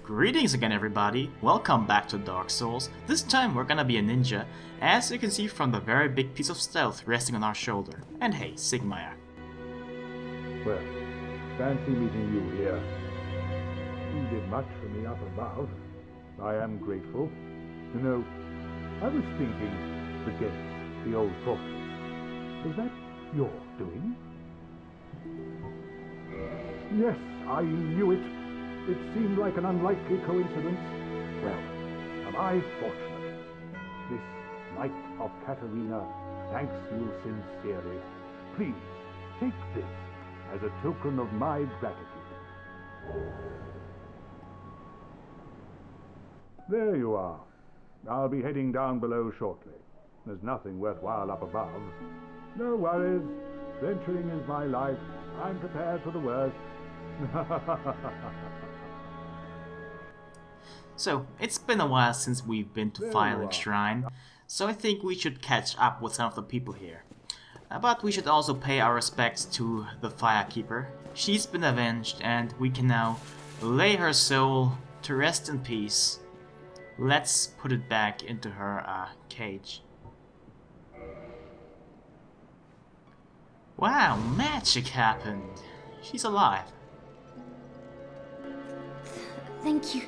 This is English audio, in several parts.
Greetings again everybody, welcome back to Dark Souls. This time we're gonna be a ninja, as you can see from the very big piece of stealth resting on our shoulder. And hey, Sigmaya. Well, fancy meeting you here. You did much for me up above. I am grateful. You know, I was thinking the gates, the old fortress. Was that your doing? Yes, I knew it. It seemed like an unlikely coincidence. Well, am I fortunate? This Knight of Katarina thanks you sincerely. Please, take this as a token of my gratitude. There you are. I'll be heading down below shortly. There's nothing worthwhile up above. No worries. Venturing is my life. I'm prepared for the worst. So, it's been a while since we've been to Firelink Shrine, so I think we should catch up with some of the people here. But we should also pay our respects to the Firekeeper. She's been avenged and we can now lay her soul to rest in peace. Let's put it back into her cage. Wow, magic happened! She's alive. Thank you.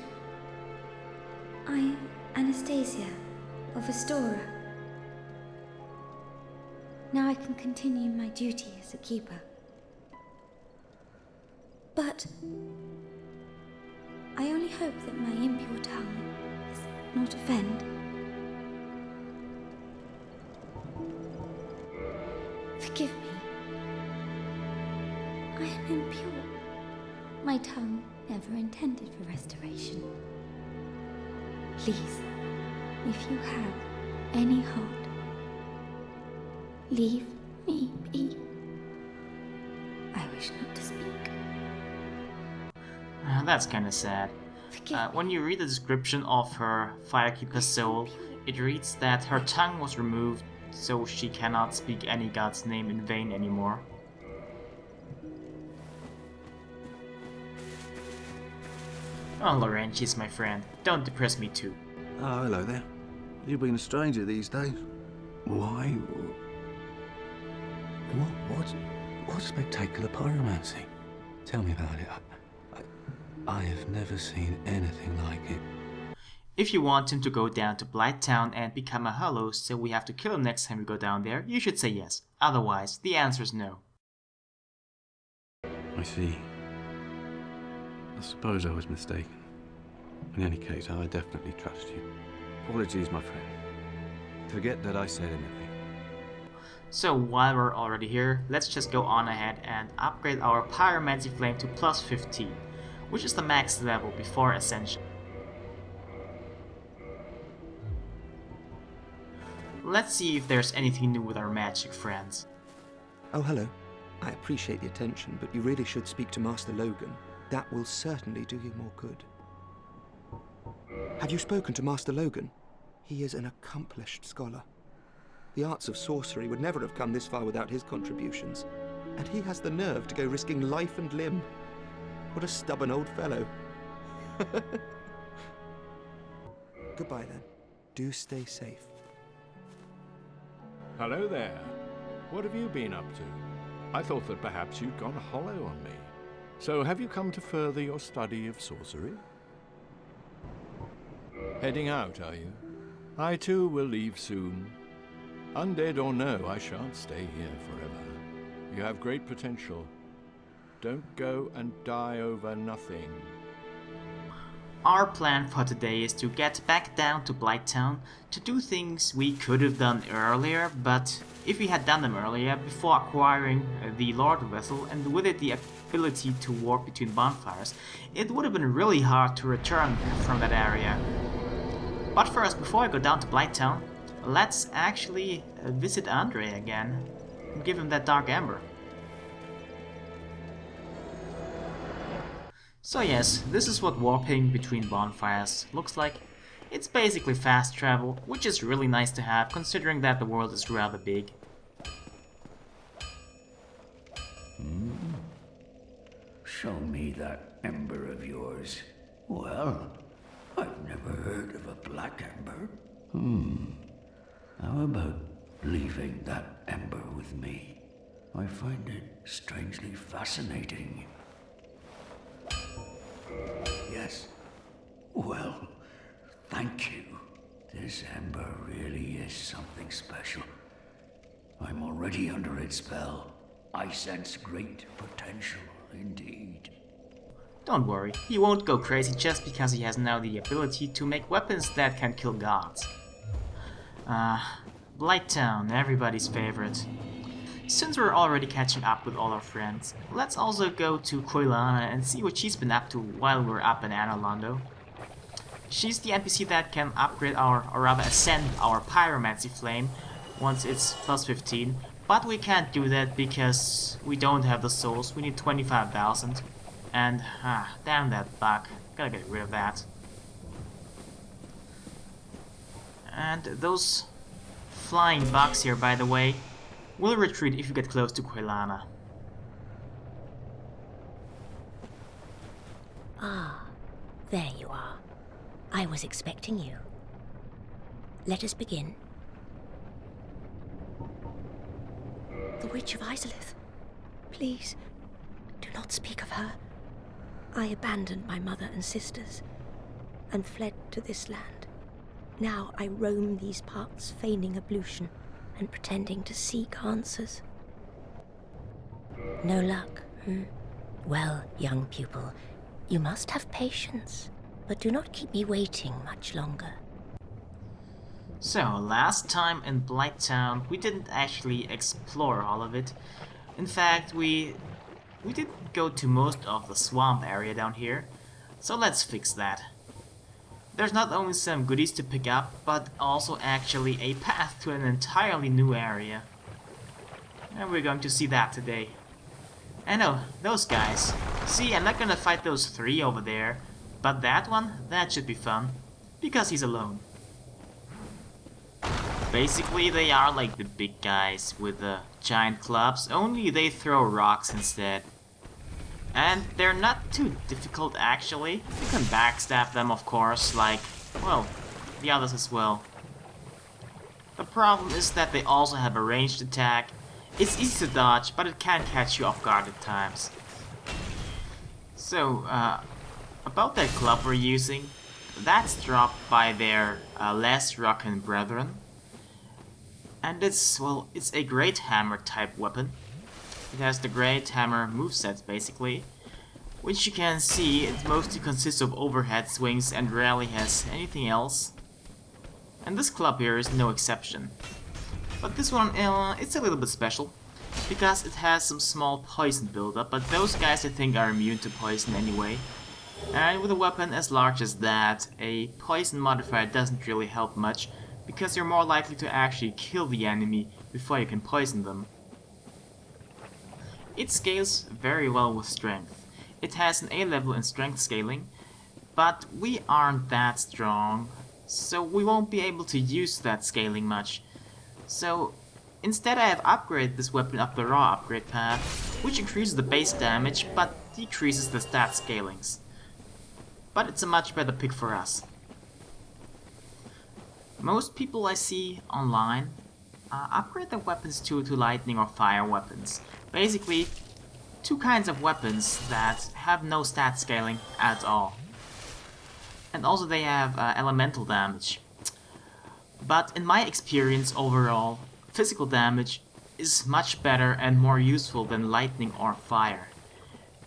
I'm Anastasia of Astora. Now I can continue my duty as a keeper. But I only hope that my impure tongue does not offend. Forgive me. I am impure. My tongue never intended for restoration. Please, if you have any heart, leave me be. I wish not to speak. That's kinda sad. When you read the description of her Firekeeper's soul, it reads that her tongue was removed so she cannot speak any god's name in vain anymore. Oh, Laurentius, my friend, don't depress me too. Oh, hello there. You've been a stranger these days. Why? What spectacular pyromancy? Tell me about it. I have never seen anything like it. If you want him to go down to Blighttown and become a hollow, so we have to kill him next time we go down there, you should say yes. Otherwise, the answer is no. I see. I suppose I was mistaken. In any case, I definitely trust you. Apologies, my friend. Forget that I said anything. So while we're already here, let's just go on ahead and upgrade our Pyromancy Flame to plus 15, which is the max level before Ascension. Let's see if there's anything new with our magic friends. Oh, hello. I appreciate the attention, but you really should speak to Master Logan. That will certainly do you more good. Have you spoken to Master Logan? He is an accomplished scholar. The arts of sorcery would never have come this far without his contributions. And he has the nerve to go risking life and limb. What a stubborn old fellow. Goodbye then. Do stay safe. Hello there. What have you been up to? I thought that perhaps you'd gone hollow on me. So have you come to further your study of sorcery? Heading out, are you? I too will leave soon. Undead or no, I shan't stay here forever. You have great potential. Don't go and die over nothing. Our plan for today is to get back down to Blighttown to do things we could have done earlier, but if we had done them earlier before acquiring the Lord Vessel and with it the ability to walk between bonfires, it would have been really hard to return from that area. But first, before I go down to Blighttown, let's actually visit Andre again and give him that Dark Ember. So yes, this is what warping between bonfires looks like. It's basically fast travel, which is really nice to have considering that the world is rather big. Show me that ember of yours. Well, I've never heard of a black ember. How about leaving that ember with me? I find it strangely fascinating. Yes? Well, thank you. This ember really is something special. I'm already under its spell. I sense great potential indeed. Don't worry, he won't go crazy just because he has now the ability to make weapons that can kill gods. Blighttown, everybody's favorite. Since we're already catching up with all our friends, let's also go to Koilana and see what she's been up to while we're up in Anorlando. She's the NPC that can upgrade or rather ascend our Pyromancy Flame once it's plus 15, but we can't do that because we don't have the souls. We need 25,000. And, damn that bug. Gotta get rid of that. And those flying bugs here, by the way, will retreat if you get close to Koilana. Ah, there you are. I was expecting you. Let us begin. The Witch of Izalith. Please, do not speak of her. I abandoned my mother and sisters and fled to this land. Now I roam these parts feigning ablution and pretending to seek answers. No luck, Well, young pupil, you must have patience, but do not keep me waiting much longer. So, last time in Blighttown, we didn't actually explore all of it. In fact, we didn't go to most of the swamp area down here, so let's fix that. There's not only some goodies to pick up, but also actually a path to an entirely new area. And we're going to see that today. And oh, those guys. See, I'm not gonna fight those 3 over there, but that one, that should be fun, because he's alone. Basically, they are like the big guys with the giant clubs, only they throw rocks instead. And they're not too difficult actually. You can backstab them, of course, like, well, the others as well. The problem is that they also have a ranged attack. It's easy to dodge, but it can catch you off guard at times. So, about that club we're using, that's dropped by their less rockin' brethren. And it's, well, it's a Great Hammer type weapon. It has the Great Hammer moveset basically, which you can see it mostly consists of overhead swings and rarely has anything else. And this club here is no exception. But this one, it's a little bit special, because it has some small poison buildup, but those guys I think are immune to poison anyway. And with a weapon as large as that, a poison modifier doesn't really help much, because you're more likely to actually kill the enemy before you can poison them. It scales very well with strength. It has an A level in strength scaling, but we aren't that strong, so we won't be able to use that scaling much. So instead I have upgraded this weapon up the raw upgrade path, which increases the base damage but decreases the stat scalings. But it's a much better pick for us. Most people I see online upgrade their weapons to lightning or fire weapons. Basically, 2 kinds of weapons that have no stat scaling at all. And also they have elemental damage. But in my experience overall, physical damage is much better and more useful than lightning or fire.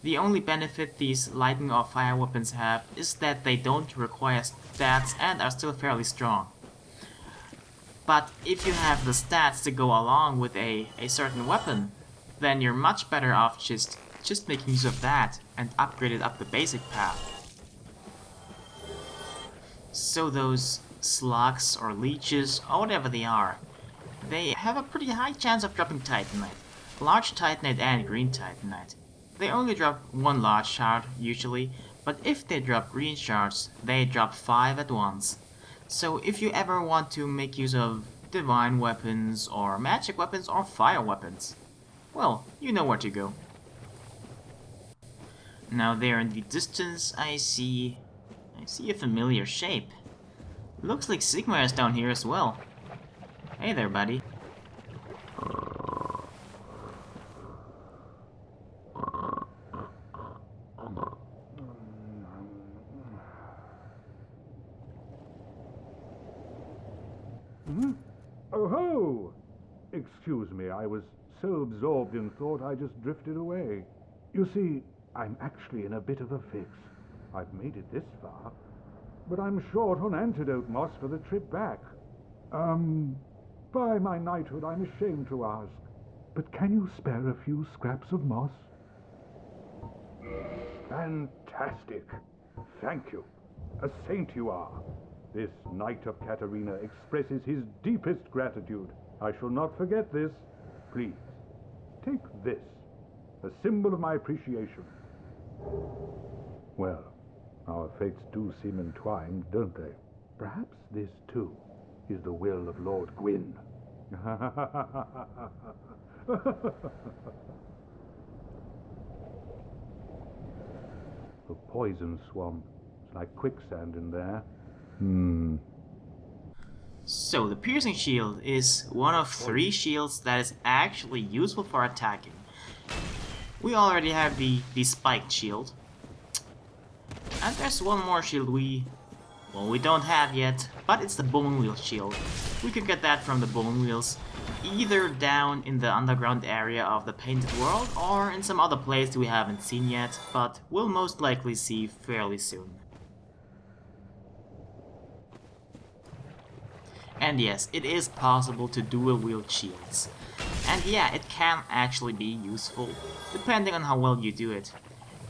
The only benefit these lightning or fire weapons have is that they don't require stats and are still fairly strong. But if you have the stats to go along with a certain weapon, then you're much better off just making use of that and upgrade it up the basic path. So those slugs or leeches or whatever they are, they have a pretty high chance of dropping Titanite. Large Titanite and green Titanite. They only drop 1 large shard usually, but if they drop green shards, they drop 5 at once. So if you ever want to make use of divine weapons or magic weapons or fire weapons, well, you know where to go. Now there in the distance I see I see a familiar shape. Looks like Sigma is down here as well. Hey there, buddy. Oh ho! Excuse me, I was so absorbed in thought I just drifted away. You see, I'm actually in a bit of a fix. I've made it this far, but I'm short on antidote moss for the trip back. By my knighthood, I'm ashamed to ask, but can you spare a few scraps of moss? Fantastic! Thank you. A saint you are. This Knight of Katarina expresses his deepest gratitude. I shall not forget this. Please, take this, a symbol of my appreciation. Well, our fates do seem entwined, don't they? Perhaps this, too, is the will of Lord Gwyn. The poison swamp. It's like quicksand in there. So the piercing shield is one of 3 shields that is actually useful for attacking. We already have the spiked shield. And there's one more shield we don't have yet, but it's the bone wheel shield. We can get that from the bone wheels, either down in the underground area of the Painted World or in some other place we haven't seen yet, but we'll most likely see fairly soon. And yes, it is possible to dual wield shields. And yeah, it can actually be useful, depending on how well you do it.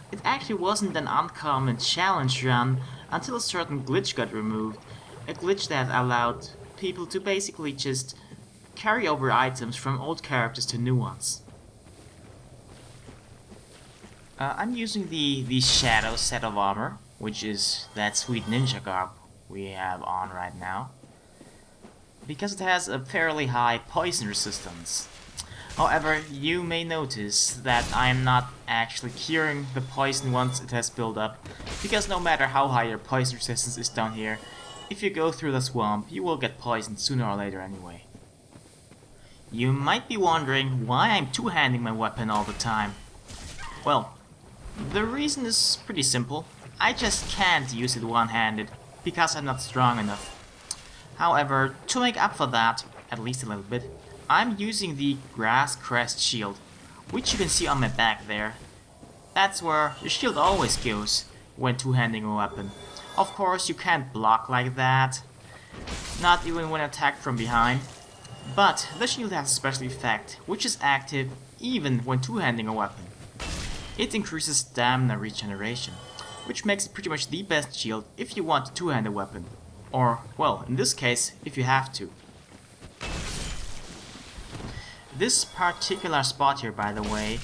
It actually wasn't an uncommon challenge run until a certain glitch got removed. A glitch that allowed people to basically just carry over items from old characters to new ones. I'm using the Shadow set of armor, which is that sweet ninja garb we have on right now, because it has a fairly high poison resistance. However, you may notice that I am not actually curing the poison once it has built up, because no matter how high your poison resistance is down here, if you go through the swamp, you will get poisoned sooner or later anyway. You might be wondering why I'm two-handing my weapon all the time. Well, the reason is pretty simple. I just can't use it one-handed, because I'm not strong enough. However, to make up for that, at least a little bit, I'm using the Grass Crest shield, which you can see on my back there. That's where the shield always goes when two-handing a weapon. Of course, you can't block like that, not even when attacked from behind. But the shield has a special effect, which is active even when two-handing a weapon. It increases stamina regeneration, which makes it pretty much the best shield if you want to two-hand a weapon. Or, well, in this case, if you have to. This particular spot here, by the way,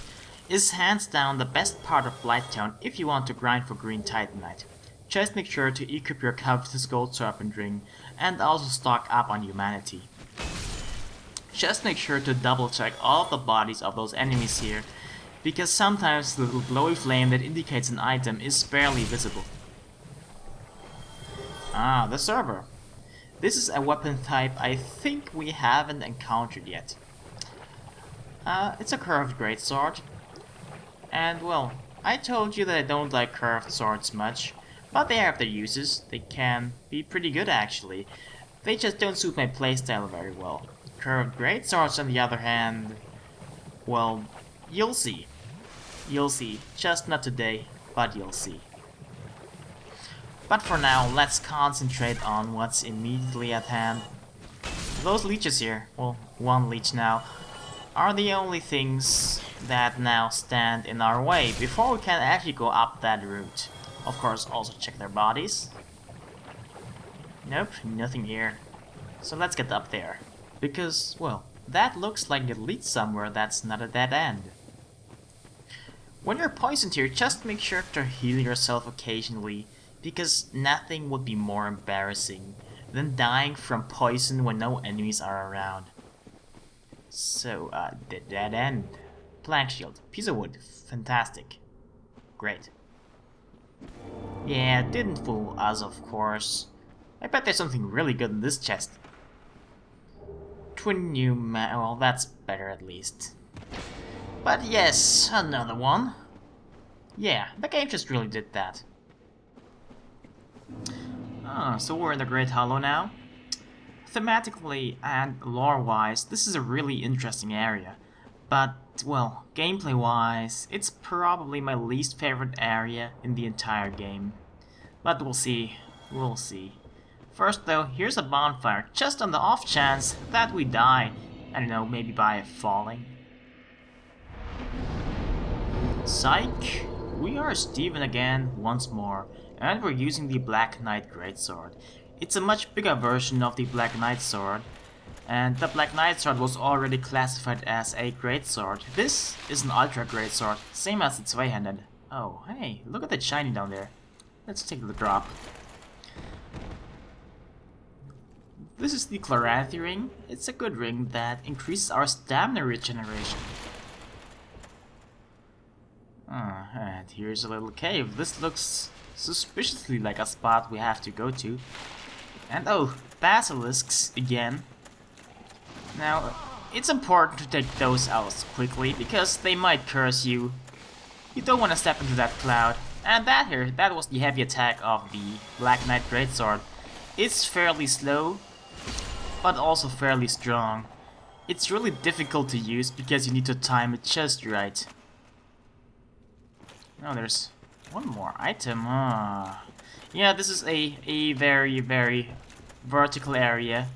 is hands down the best part of Blighttown if you want to grind for green titanite. Just make sure to equip your covetous gold serpent ring and also stock up on humanity. Just make sure to double check all of the bodies of those enemies here, because sometimes the little glowy flame that indicates an item is barely visible. Ah, the server. This is a weapon type I think we haven't encountered yet. It's a curved greatsword. And well, I told you that I don't like curved swords much, but they have their uses. They can be pretty good actually. They just don't suit my playstyle very well. Curved greatswords on the other hand, well, you'll see. You'll see. Just not today, but you'll see. But for now, let's concentrate on what's immediately at hand. Those leeches here, well, one leech now, are the only things that now stand in our way before we can actually go up that route. Of course, also check their bodies. Nope, nothing here. So let's get up there. Because, well, that looks like it leads somewhere that's not a dead end. When you're poisoned here, just make sure to heal yourself occasionally, because nothing would be more embarrassing than dying from poison when no enemies are around. So, the dead end. Plank shield, piece of wood, fantastic. Great. Yeah, didn't fool us, of course. I bet there's something really good in this chest. Twin new well, that's better at least. But yes, another one. Yeah, the game just really did that. Ah, so we're in the Great Hollow now. Thematically and lore-wise, this is a really interesting area. But, well, gameplay-wise, it's probably my least favorite area in the entire game. But we'll see. We'll see. First though, here's a bonfire, just on the off chance that we die. I don't know, maybe by falling. Psych! We are Steven again, once more, and we're using the Black Knight Greatsword. It's a much bigger version of the Black Knight Sword, and the Black Knight Sword was already classified as a Greatsword. This is an Ultra Greatsword, same as the Zwei-handed. Oh, hey, look at that shiny down there. Let's take the drop. This is the Chloranthy ring. It's a good ring that increases our stamina regeneration. And here's a little cave. This looks suspiciously like a spot we have to go to. And oh, basilisks again. Now, it's important to take those out quickly because they might curse you. You don't want to step into that cloud. And that was the heavy attack of the Black Knight Greatsword. It's fairly slow, but also fairly strong. It's really difficult to use because you need to time it just right. Oh, there's one more item. Yeah, this is a very, very vertical area.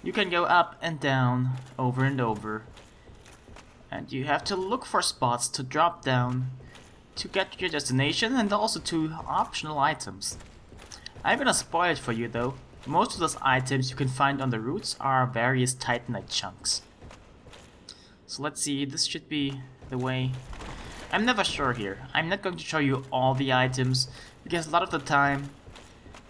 You can go up and down, over and over. And you have to look for spots to drop down to get to your destination and also to optional items. I'm gonna spoil it for you though. Most of those items you can find on the routes are various Titanite chunks. So let's see, this should be the way. I'm never sure here. I'm not going to show you all the items because a lot of the time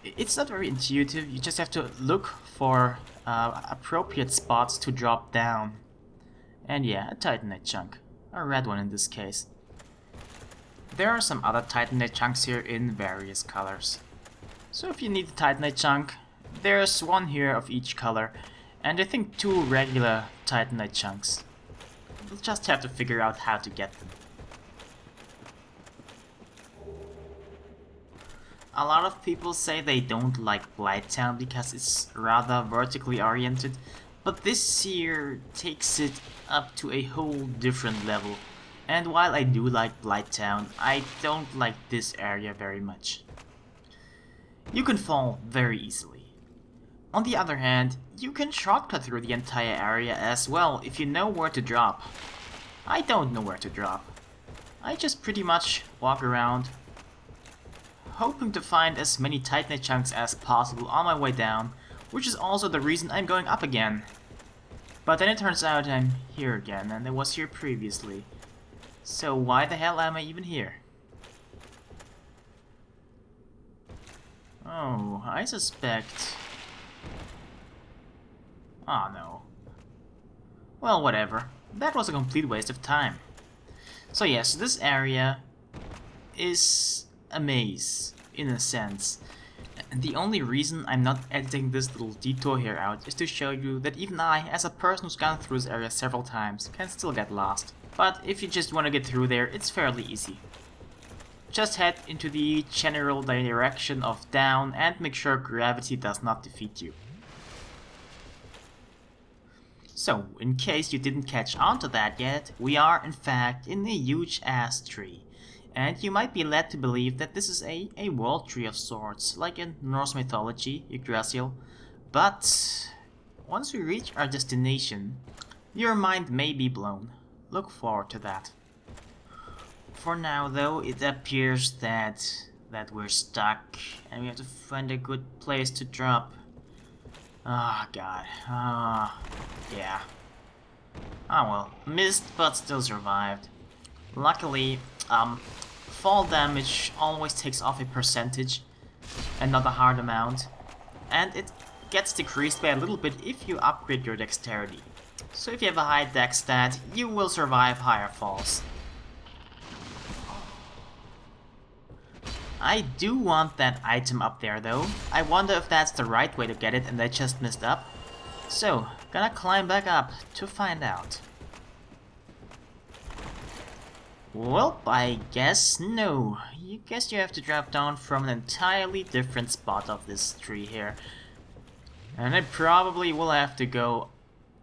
it's not very intuitive. You just have to look for appropriate spots to drop down. And yeah, a Titanite chunk. A red one in this case. There are some other Titanite chunks here in various colors. So if you need a Titanite chunk, there's one here of each color, and I think 2 regular Titanite chunks. You'll just have to figure out how to get them. A lot of people say they don't like Blighttown because it's rather vertically oriented, but this here takes it up to a whole different level. And while I do like Blighttown, I don't like this area very much. You can fall very easily. On the other hand, you can shortcut through the entire area as well if you know where to drop. I don't know where to drop. I just pretty much walk around, hoping to find as many Titanite chunks as possible on my way down, which is also the reason I'm going up again. But then it turns out I'm here again, and I was here previously. So why the hell am I even here? Oh, I suspect... Oh no. Well, whatever. That was a complete waste of time. So yes, this area is a maze, in a sense. And the only reason I'm not editing this little detour here out is to show you that even I, as a person who's gone through this area several times, can still get lost. But if you just want to get through there, it's fairly easy. Just head into the general direction of down and make sure gravity does not defeat you. So, in case you didn't catch on to that yet, we are in fact in a huge ass tree. And you might be led to believe that this is a world tree of sorts, like in Norse mythology, Yggdrasil. But once we reach our destination, your mind may be blown. Look forward to that. For now though, it appears that we're stuck and we have to find a good place to drop. Ah, god. Yeah. Ah well, missed but still survived. Luckily, fall damage always takes off a percentage and not a hard amount, and it gets decreased by a little bit if you upgrade your dexterity. So if you have a high dex stat, you will survive higher falls. I do want that item up there though. I wonder if that's the right way to get it and they just messed up. So, gonna climb back up to find out. Well, I guess no. You guess you have to drop down from an entirely different spot of this tree here. And I probably will have to go,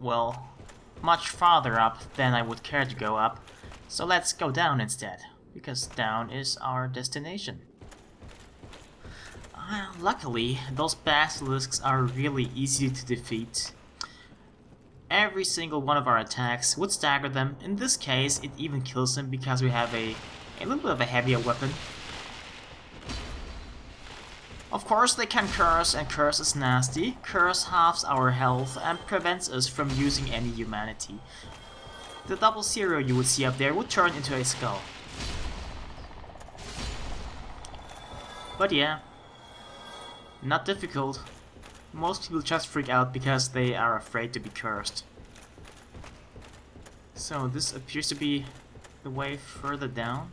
well, much farther up than I would care to go up. So let's go down instead, because down is our destination. Luckily, those basilisks are really easy to defeat. Every single one of our attacks would stagger them. In this case, it even kills them because we have a little bit of a heavier weapon. Of course, they can curse, and curse is nasty. Curse halves our health and prevents us from using any humanity. The 00 you would see up there would turn into a skull. But yeah, not difficult. Most people just freak out because they are afraid to be cursed. So this appears to be the way further down?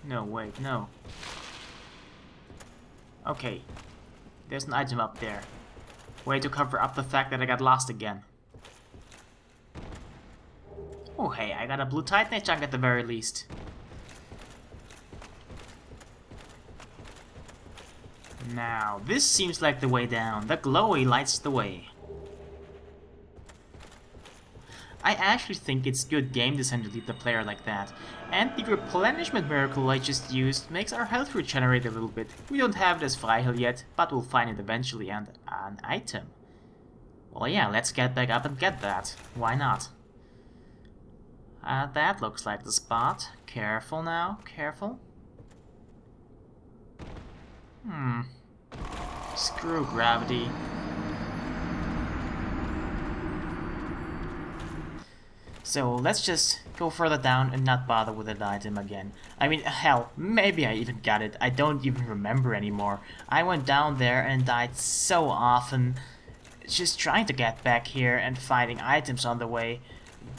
No, wait, no. Okay, there's an item up there. Way to cover up the fact that I got lost again. Oh hey, I got a blue titanite chunk at the very least. Now, this seems like the way down. The glowy lights the way. I actually think it's good game design to lead the player like that. And the replenishment miracle I just used makes our health regenerate a little bit. We don't have it as Fireheel yet, but we'll find it eventually, and an item. Well yeah, let's get back up and get that. Why not? That looks like the spot. Careful now, careful. Screw gravity. So let's just go further down and not bother with that item again. I mean, hell, maybe I even got it. I don't even remember anymore. I went down there and died so often just trying to get back here and finding items on the way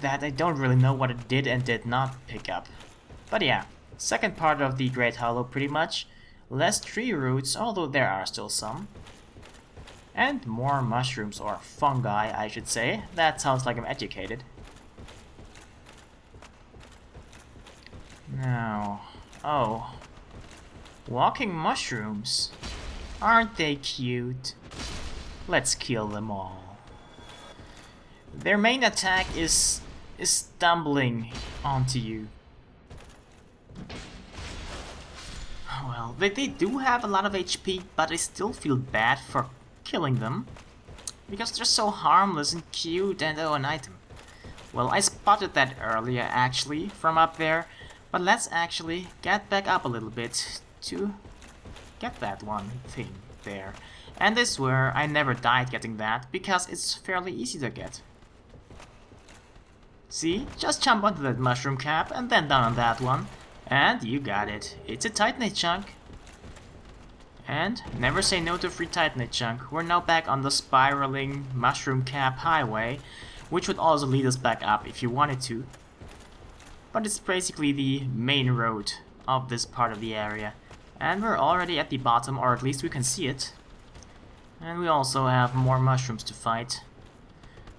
that I don't really know what it did and did not pick up. But yeah, second part of the Great Hollow pretty much. Less tree roots, although there are still some. And more mushrooms, or fungi I should say. That sounds like I'm educated. Now, oh, walking mushrooms. Aren't they cute? Let's kill them all. Their main attack is stumbling onto you. Well, they do have a lot of HP, but I still feel bad for killing them. Because they're so harmless and cute and oh, an item. Well, I spotted that earlier actually, from up there. But let's actually get back up a little bit to get that one thing there. And I swear I never died getting that, because it's fairly easy to get. See? Just jump onto that mushroom cap and then down on that one. And you got it. It's a titanite chunk. And never say no to free titanite chunk. We're now back on the spiraling mushroom cap highway, which would also lead us back up if you wanted to. But it's basically the main road of this part of the area. And we're already at the bottom, or at least we can see it. And we also have more mushrooms to fight.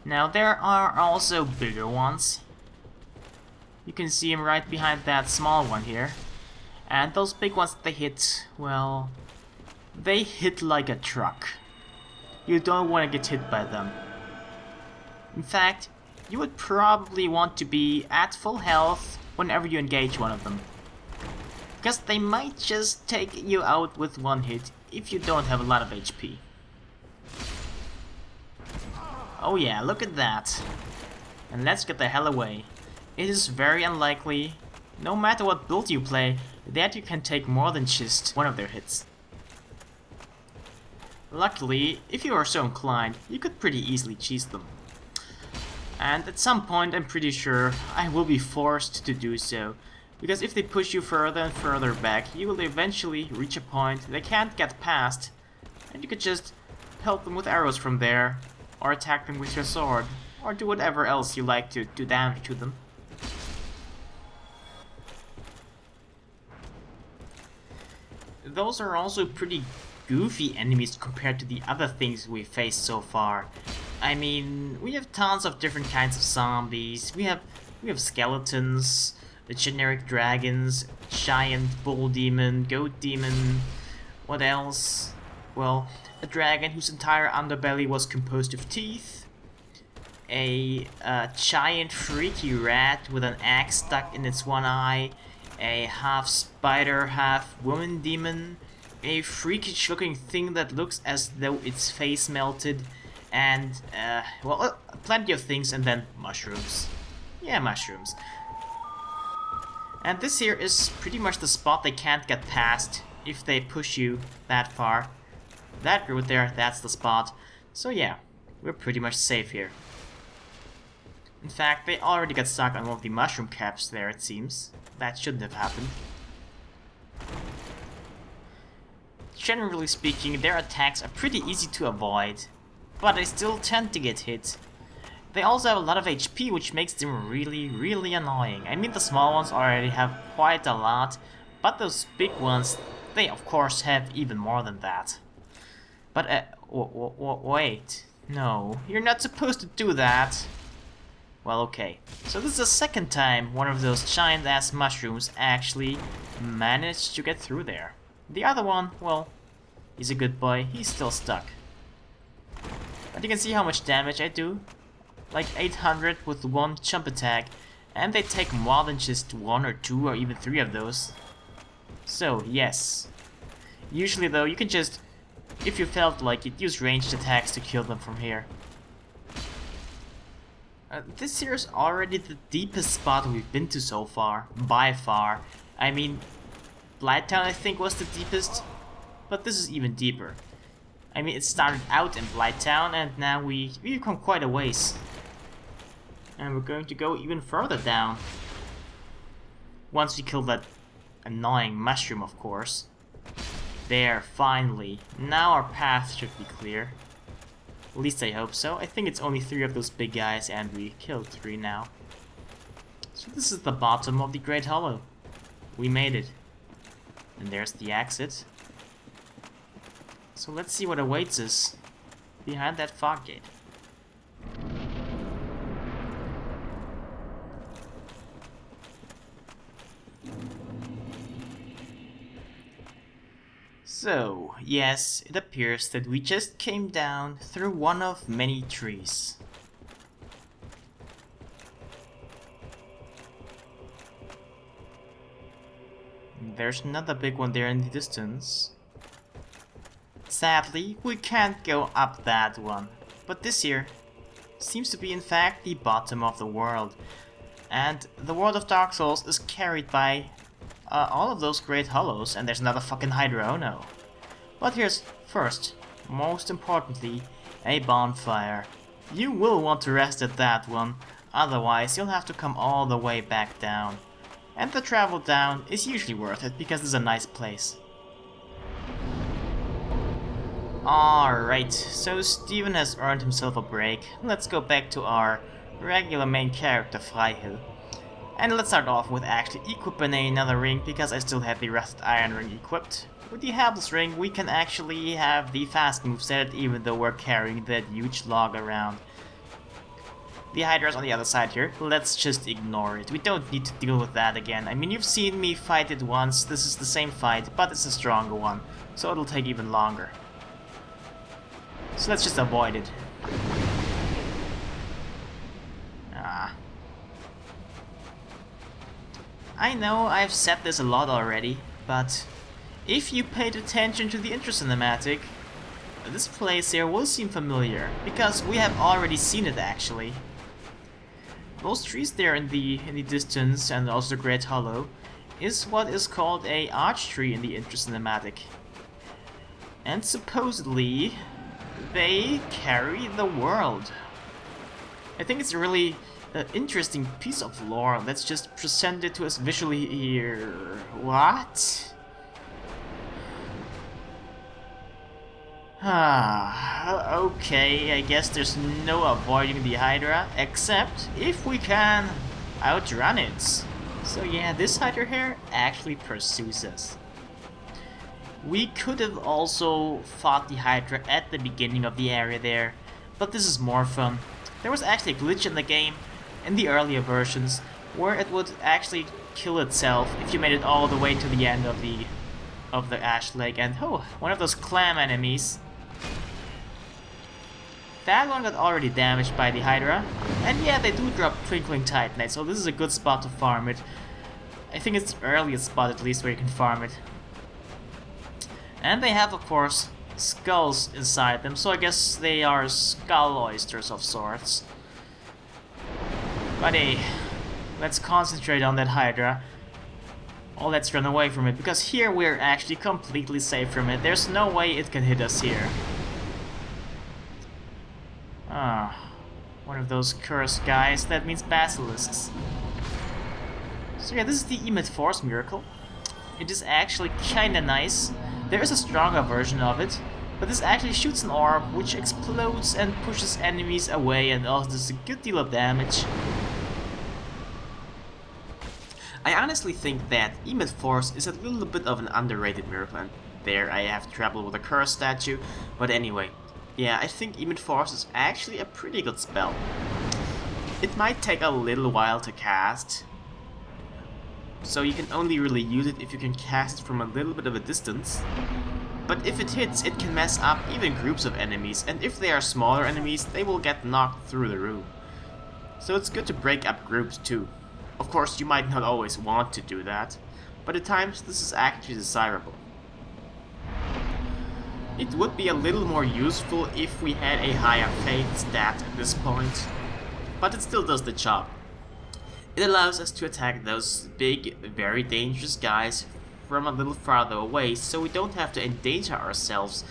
Now there are also bigger ones. You can see them right behind that small one here. And those big ones, they hit, well, they hit like a truck. You don't want to get hit by them. In fact, you would probably want to be at full health whenever you engage one of them. Because they might just take you out with one hit if you don't have a lot of HP. Oh yeah, look at that. And let's get the hell away. It is very unlikely, no matter what build you play, that you can take more than just one of their hits. Luckily, if you are so inclined, you could pretty easily cheese them. And at some point I'm pretty sure I will be forced to do so, because if they push you further and further back, you will eventually reach a point they can't get past, and you could just pelt them with arrows from there, or attack them with your sword, or do whatever else you like to do damage to them. those are also pretty goofy enemies compared to the other things we faced so far. I mean, we have tons of different kinds of zombies. We have skeletons, the generic dragons, giant bull demon, goat demon. What else? Well, a dragon whose entire underbelly was composed of teeth. A giant freaky rat with an axe stuck in its one eye. A half spider, half woman demon. A freakish looking thing that looks as though its face melted. And, well, plenty of things, and then mushrooms. Yeah, mushrooms. And this here is pretty much the spot they can't get past if they push you that far. That route there, that's the spot. So yeah, we're pretty much safe here. In fact, they already got stuck on one of the mushroom caps there, it seems. That shouldn't have happened. Generally speaking, their attacks are pretty easy to avoid, but they still tend to get hit. They also have a lot of HP, which makes them really, really annoying. I mean, the small ones already have quite a lot, but those big ones, they of course have even more than that. But, wait. No, you're not supposed to do that. Well, okay. So this is the second time one of those giant-ass mushrooms actually managed to get through there. The other one, well, he's a good boy. He's still stuck. But you can see how much damage I do. Like 800 with one jump attack. And they take more than just 1 or 2 or even 3 of those. So, yes. Usually though, you can just, if you felt like it, use ranged attacks to kill them from here. This here is already the deepest spot we've been to so far, by far. I mean, Blighttown I think was the deepest, but this is even deeper. I mean, it started out in Blighttown and now we've come quite a ways. And we're going to go even further down. Once we kill that annoying mushroom, of course. There, finally. Now our path should be clear. At least I hope so. I think it's only 3 of those big guys and we killed 3 now. So this is the bottom of the Great Hollow. We made it. And there's the exit. So let's see what awaits us behind that fog gate. So, yes, it appears that we just came down through one of many trees. There's another big one there in the distance. Sadly, we can't go up that one, but this here seems to be in fact the bottom of the world. And the world of Dark Souls is carried by all of those great hollows, and there's another fucking Hydra, oh no. But here's, first, most importantly, a bonfire. You will want to rest at that one, otherwise you'll have to come all the way back down. And the travel down is usually worth it, because it's a nice place. Alright, so Steven has earned himself a break. Let's go back to our regular main character, Freihill. And let's start off with actually equipping another ring, because I still have the Rusted Iron ring equipped. With the Hapless ring, we can actually have the fast moveset, even though we're carrying that huge log around. The Hydra's on the other side here, let's just ignore it. We don't need to deal with that again. I mean, you've seen me fight it once, this is the same fight, but it's a stronger one, so it'll take even longer. So let's just avoid it. I know I've said this a lot already, but if you paid attention to the intro cinematic, this place here will seem familiar, because we have already seen it actually. Those trees there in the distance, and also the Great Hollow, is what is called a arch tree in the intro cinematic. And supposedly, they carry the world. I think it's a really interesting piece of lore that's just presented to us visually here. What? Okay, I guess there's no avoiding the Hydra, except if we can outrun it. So yeah, this Hydra here actually pursues us. We could have also fought the Hydra at the beginning of the area there, but this is more fun. There was actually a glitch in the game, in the earlier versions, where it would actually kill itself if you made it all the way to the end of the Ash Lake, and oh, one of those clam enemies. That one got already damaged by the Hydra, and yeah, they do drop Twinkling Titanite, so this is a good spot to farm it. I think it's the earliest spot at least where you can farm it. And they have, of course, skulls inside them, so I guess they are skull oysters of sorts. But hey, let's concentrate on that Hydra. Oh, let's run away from it, because here we're actually completely safe from it. There's no way it can hit us here. Ah, one of those cursed guys. That means basilisks. So yeah, this is the Emit Force miracle. It is actually kinda nice. There is a stronger version of it, but this actually shoots an orb which explodes and pushes enemies away and also does a good deal of damage. I honestly think that Emit Force is a little bit of an underrated miracle, and there I have trouble with a curse statue, but anyway, yeah, I think Emit Force is actually a pretty good spell. It might take a little while to cast, so you can only really use it if you can cast it from a little bit of a distance. But if it hits, it can mess up even groups of enemies, and if they are smaller enemies, they will get knocked through the room. So it's good to break up groups too. Of course, you might not always want to do that, but at times this is actually desirable. It would be a little more useful if we had a higher faith stat at this point, but it still does the job. It allows us to attack those big, very dangerous guys from a little farther away, so we don't have to endanger ourselves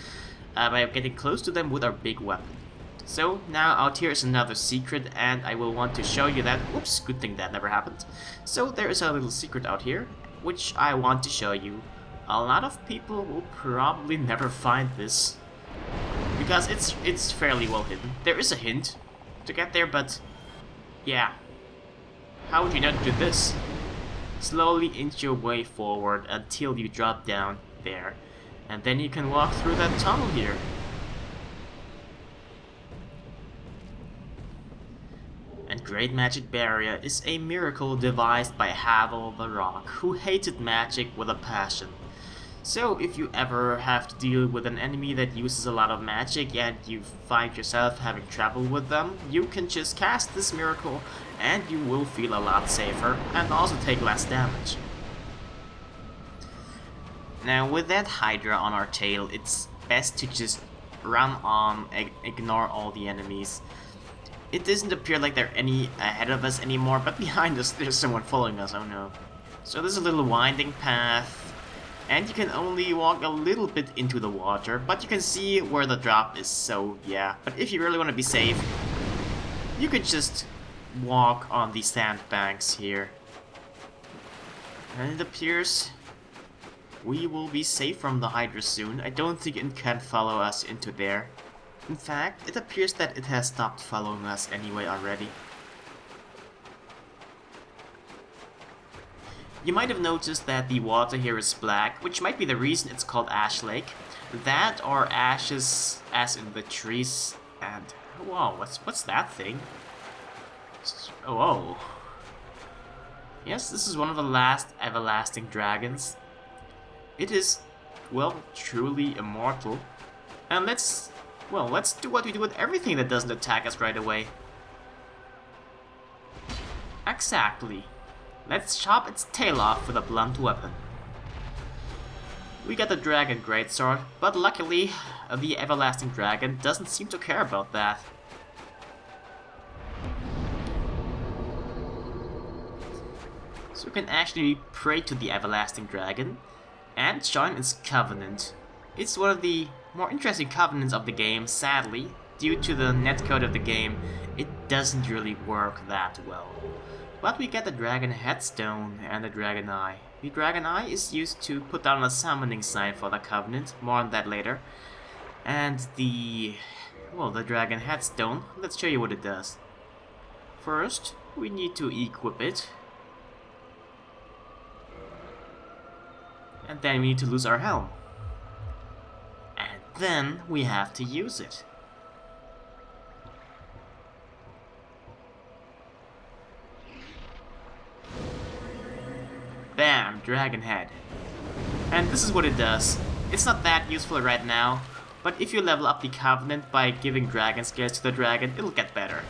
by getting close to them with our big weapon. So now out here is another secret, and I will want to show you that. Whoops, good thing that never happened. So there is a little secret out here, which I want to show you. A lot of people will probably never find this, because it's fairly well hidden. There is a hint to get there, but yeah. How would you not do this? Slowly inch your way forward until you drop down there, and then you can walk through that tunnel here. And Great Magic Barrier is a miracle devised by Havel the Rock, who hated magic with a passion. So if you ever have to deal with an enemy that uses a lot of magic and you find yourself having trouble with them, you can just cast this miracle and you will feel a lot safer and also take less damage. Now with that Hydra on our tail, it's best to just run on, ignore all the enemies. It doesn't appear like there are any ahead of us anymore, but behind us there's someone following us, oh no. So there's a little winding path, and you can only walk a little bit into the water, but you can see where the drop is, so yeah. But if you really want to be safe, you could just walk on the sandbanks here. And it appears we will be safe from the Hydra soon. I don't think it can follow us into there. In fact, it appears that it has stopped following us anyway already. You might have noticed that the water here is black, which might be the reason it's called Ash Lake. That or ashes as in the trees, and whoa, what's that thing? Oh, whoa. Yes, this is one of the last everlasting dragons. It is, well, truly immortal. And let's do what we do with everything that doesn't attack us right away. Exactly. Let's chop its tail off with a blunt weapon. We got the Dragon Greatsword, but luckily, the Everlasting Dragon doesn't seem to care about that. So we can actually pray to the Everlasting Dragon and join its covenant. It's one of the more interesting covenants of the game. Sadly, due to the netcode of the game, it doesn't really work that well. But we get the Dragon Headstone and the Dragon Eye. The Dragon Eye is used to put down a summoning sign for the Covenant, more on that later. And the Dragon Headstone, let's show you what it does. First, we need to equip it. And then we need to lose our helm. then we have to use it. Bam, dragon head. And this is what it does. It's not that useful right now, but if you level up the Covenant by giving dragon scales to the dragon, it'll get better.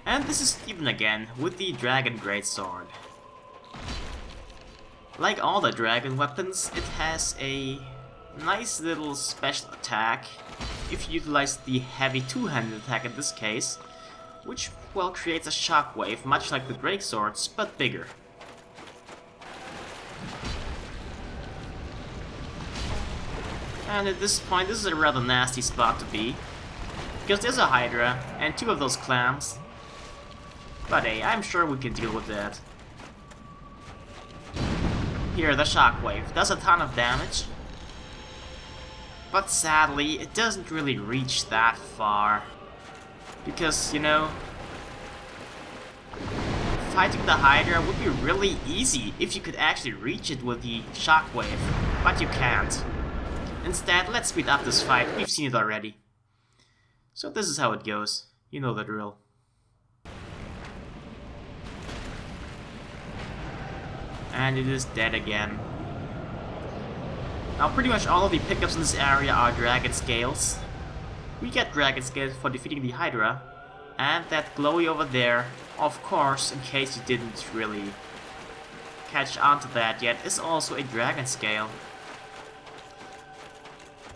And this is Steven again, with the Dragon Greatsword. Like all the dragon weapons, it has a nice little special attack, if you utilize the heavy two-handed attack in this case, which, well, creates a shockwave, much like the Greatswords, but bigger. And at this point, this is a rather nasty spot to be, because there's a Hydra and 2 of those clams. But hey, I'm sure we can deal with that. Here, the shockwave does a ton of damage, but sadly, it doesn't really reach that far. Because, you know, fighting the Hydra would be really easy if you could actually reach it with the shockwave, but you can't. Instead, let's speed up this fight, we've seen it already. So this is how it goes, you know the drill. And it is dead again. Now pretty much all of the pickups in this area are dragon scales. We get dragon scales for defeating the Hydra, and that glowy over there, of course, in case you didn't really catch on to that yet, is also a dragon scale.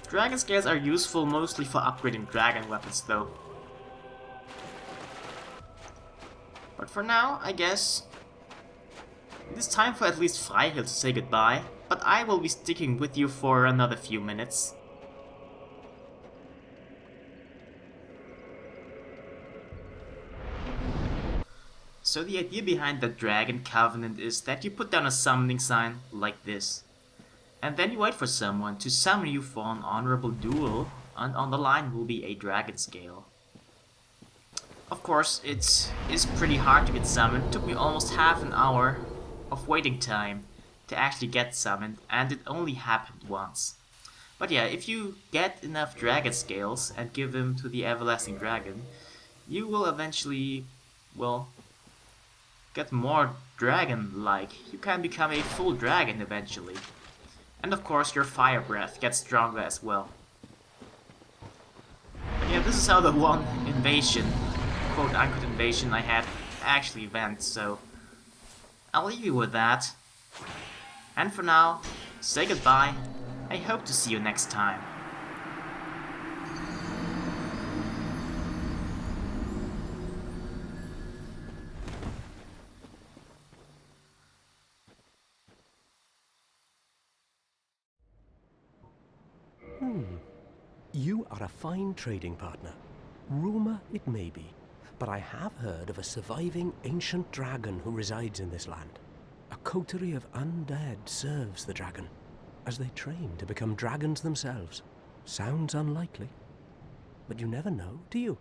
Dragon scales are useful mostly for upgrading dragon weapons though. But for now, I guess it is time for at least Firelink to say goodbye, but I will be sticking with you for another few minutes. So the idea behind the Dragon Covenant is that you put down a summoning sign like this. And then you wait for someone to summon you for an honorable duel, and on the line will be a dragon scale. Of course, it is pretty hard to get summoned. It took me almost half an hour of waiting time to actually get summoned, and it only happened once. But yeah, if you get enough dragon scales and give them to the everlasting dragon, you will eventually, well, get more dragon-like. You can become a full dragon eventually. And of course your fire breath gets stronger as well. But yeah, this is how the one invasion, quote-unquote invasion I had actually went, so I'll leave you with that. And for now, say goodbye. I hope to see you next time. You are a fine trading partner. Rumor it may be, but I have heard of a surviving ancient dragon who resides in this land. A coterie of undead serves the dragon, as they train to become dragons themselves. Sounds unlikely, but you never know, do you?